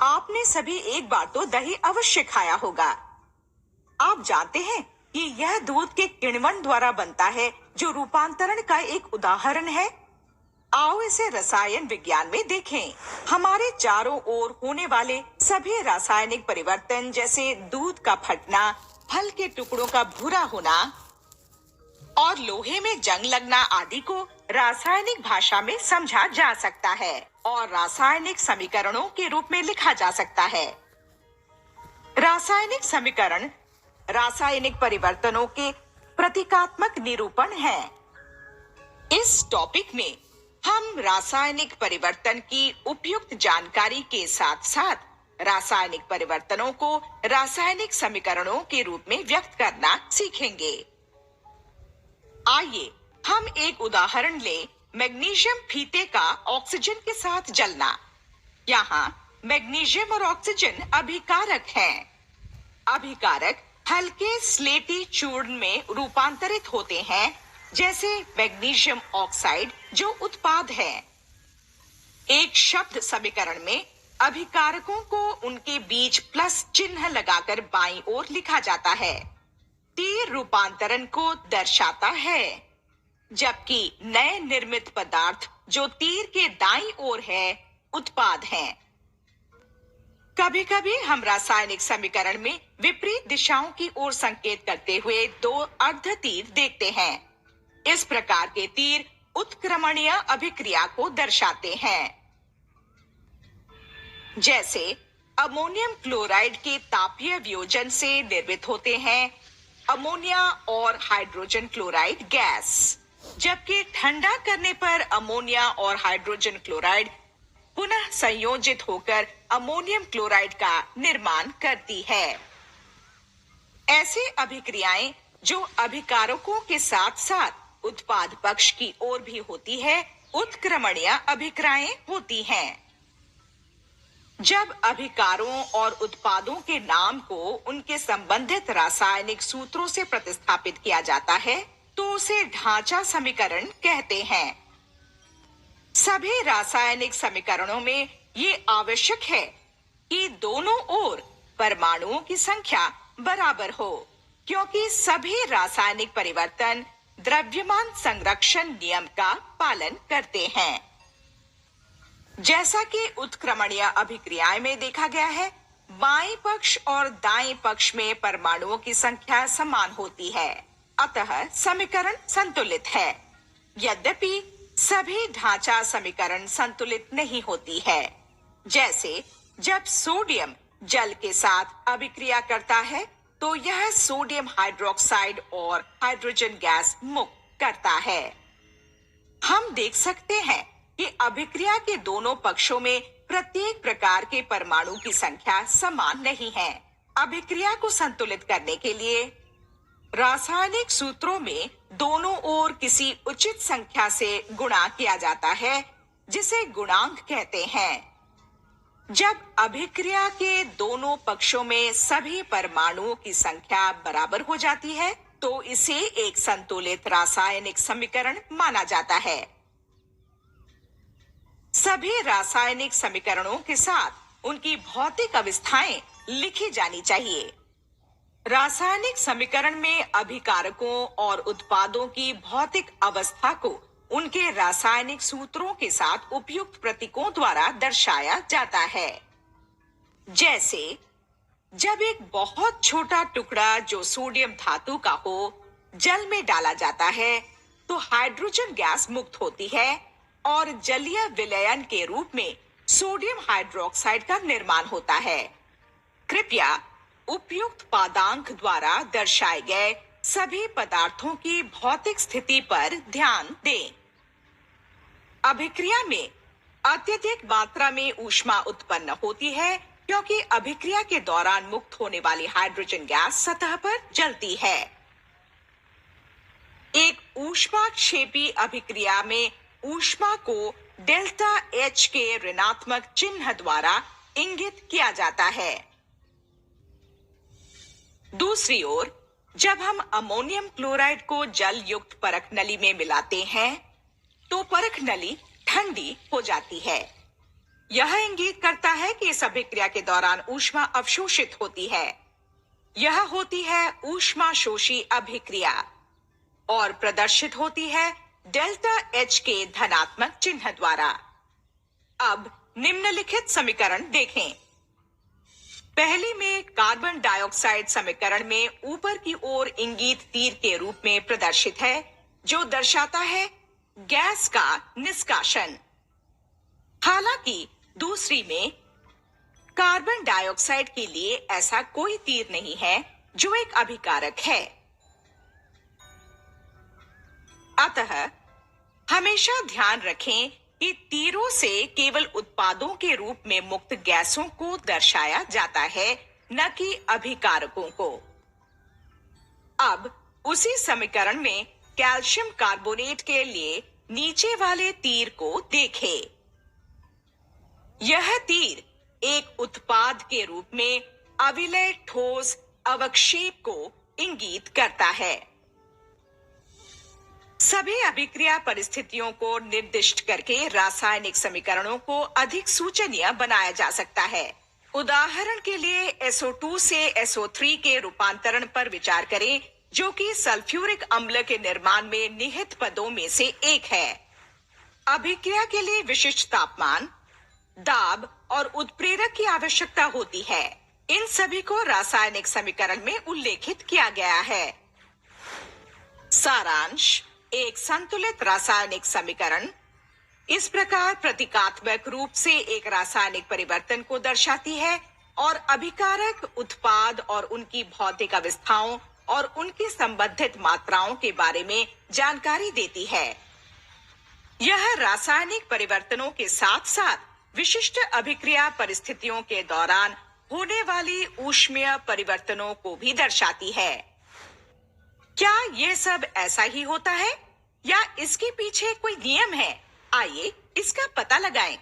आपने सभी एक बार तो दही अवश्य खाया होगा। आप जानते हैं कि यह दूध के किण्वन द्वारा बनता है, जो रूपांतरण का एक उदाहरण है। आओ इसे रसायन विज्ञान में देखें। हमारे चारों ओर होने वाले सभी रासायनिक परिवर्तन, जैसे दूध का फटना, फल के टुकड़ों का भूरा होना और लोहे में जंग लगना आदि को रासायनिक भाषा में समझा जा सकता है और रासायनिक समीकरणों के रूप में लिखा जा सकता है। रासायनिक समीकरण रासायनिक परिवर्तनों के प्रतीकात्मक निरूपण है। इस टॉपिक में हम रासायनिक परिवर्तन की उपयुक्त जानकारी के साथ साथ रासायनिक परिवर्तनों को रासायनिक समीकरणों के रूप में व्यक्त करना सीखेंगे। आइए हम एक उदाहरण लें, मैग्नीशियम फीते का ऑक्सीजन के साथ जलना। यहाँ मैग्नीशियम और ऑक्सीजन अभिकारक हैं। अभिकारक हल्के स्लेटी चूर्ण में रूपांतरित होते हैं, जैसे मैग्नीशियम ऑक्साइड जो उत्पाद है। एक शब्द समीकरण में अभिकारकों को उनके बीच प्लस चिन्ह लगाकर बाईं ओर लिखा जाता है। तीर रूपांतरण को दर्शाता है, जबकि नए निर्मित पदार्थ जो तीर के दाईं ओर है उत्पाद हैं। कभी-कभी हम रासायनिक समीकरण में विपरीत दिशाओं की ओर संकेत करते हुए दो अर्ध तीर देखते हैं। इस प्रकार के तीर उत्क्रमणीय अभिक्रिया को दर्शाते हैं। जैसे अमोनियम क्लोराइड के तापीय वियोजन से निर्मित होते हैं अमोनिया और हाइड्रोजन क्लोराइड गैस, जबकि ठंडा करने पर अमोनिया और हाइड्रोजन क्लोराइड पुनः संयोजित होकर अमोनियम क्लोराइड का निर्माण करती है। ऐसे अभिक्रियाएं जो अभिकारकों के साथ साथ उत्पाद पक्ष की ओर भी होती है, उत्क्रमणीय अभिक्रियाएं होती हैं। जब अभिकारों और उत्पादों के नाम को उनके संबंधित रासायनिक सूत्रों से प्रतिस्थापित किया जाता है, तो उसे ढांचा समीकरण कहते हैं। सभी रासायनिक समीकरणों में ये आवश्यक है कि दोनों ओर परमाणुओं की संख्या बराबर हो, क्योंकि सभी रासायनिक परिवर्तन द्रव्यमान संरक्षण नियम का पालन करते हैं। जैसा कि उत्क्रमणीय अभिक्रियाएं में देखा गया है, बाएं पक्ष और दाएं पक्ष में परमाणुओं की संख्या समान होती है, अतः समीकरण संतुलित है। यद्यपि सभी ढांचा समीकरण संतुलित नहीं होती है। जैसे जब सोडियम जल के साथ अभिक्रिया करता है, तो यह सोडियम हाइड्रोक्साइड और हाइड्रोजन गैस मुक्त करता है। हम देख सकते हैं कि अभिक्रिया के दोनों पक्षों में प्रत्येक प्रकार के परमाणु की संख्या समान नहीं है। अभिक्रिया को संतुलित करने के लिए रासायनिक सूत्रों में दोनों ओर किसी उचित संख्या से गुणा किया जाता है, जिसे गुणांक कहते हैं। जब अभिक्रिया के दोनों पक्षों में सभी परमाणुओं की संख्या बराबर हो जाती है, तो इसे एक संतुलित रासायनिक समीकरण माना जाता है। सभी रासायनिक समीकरणों के साथ उनकी भौतिक अवस्थाएं लिखी जानी चाहिए। रासायनिक समीकरण में अभिकारकों और उत्पादों की भौतिक अवस्था को उनके रासायनिक सूत्रों के साथ उपयुक्त प्रतीकों द्वारा दर्शाया जाता है। जैसे जब एक बहुत छोटा टुकड़ा जो सोडियम धातु का हो जल में डाला जाता है, तो हाइड्रोजन गैस मुक्त होती है और जलीय विलयन के रूप में सोडियम हाइड्रोक्साइड का निर्माण होता है। कृपया उपयुक्त पादांक द्वारा दर्शाए गए सभी पदार्थों की भौतिक स्थिति पर ध्यान दें। अभिक्रिया में अत्यधिक मात्रा में ऊष्मा उत्पन्न होती है, क्योंकि अभिक्रिया के दौरान मुक्त होने वाली हाइड्रोजन गैस सतह पर जलती है। एक ऊष्माक्षेपी अभिक्रिया में ऊष्मा को डेल्टा H के ऋणात्मक चिन्ह द्वारा इंगित किया जाता है। दूसरी ओर जब हम अमोनियम क्लोराइड को जल युक्त परख नली में मिलाते हैं, तो परख नली ठंडी हो जाती है। यह इंगित करता है कि इस अभिक्रिया के दौरान ऊष्मा अवशोषित होती है। यह होती है ऊष्माशोषी अभिक्रिया और प्रदर्शित होती है डेल्टा एच के धनात्मक चिन्ह द्वारा। अब निम्नलिखित समीकरण देखें। पहली में कार्बन डाइऑक्साइड समीकरण में ऊपर की ओर इंगित तीर के रूप में प्रदर्शित है, जो दर्शाता है गैस का निष्कासन। हालांकि दूसरी में कार्बन डाइऑक्साइड के लिए ऐसा कोई तीर नहीं है जो एक अभिकारक है। अतः हमेशा ध्यान रखें कि तीरों से केवल उत्पादों के रूप में मुक्त गैसों को दर्शाया जाता है, न कि अभिकारकों को। अब उसी समीकरण में कैल्शियम कार्बोनेट के लिए नीचे वाले तीर को देखें। यह तीर एक उत्पाद के रूप में अविलय ठोस अवक्षेप को इंगित करता है। सभी अभिक्रिया परिस्थितियों को निर्दिष्ट करके रासायनिक समीकरणों को अधिक सूचनीय बनाया जा सकता है। उदाहरण के लिए SO2 से SO3 के रूपांतरण पर विचार करें, जो कि सल्फ्यूरिक अम्ल के निर्माण में निहित पदों में से एक है। अभिक्रिया के लिए विशिष्ट तापमान, दाब और उत्प्रेरक की आवश्यकता होती है। इन सभी को रासायनिक समीकरण में उल्लेखित किया गया है। सारांश: एक संतुलित रासायनिक समीकरण इस प्रकार प्रतीकात्मक रूप से एक रासायनिक परिवर्तन को दर्शाती है और अभिकारक, उत्पाद और उनकी भौतिक अवस्थाओं और उनकी संबंधित मात्राओं के बारे में जानकारी देती है। यह रासायनिक परिवर्तनों के साथ साथ विशिष्ट अभिक्रिया परिस्थितियों के दौरान होने वाली ऊष्मीय परिवर्तनों को भी दर्शाती है। क्या यह सब ऐसा ही होता है या इसके पीछे कोई नियम है? आइए इसका पता लगाएं।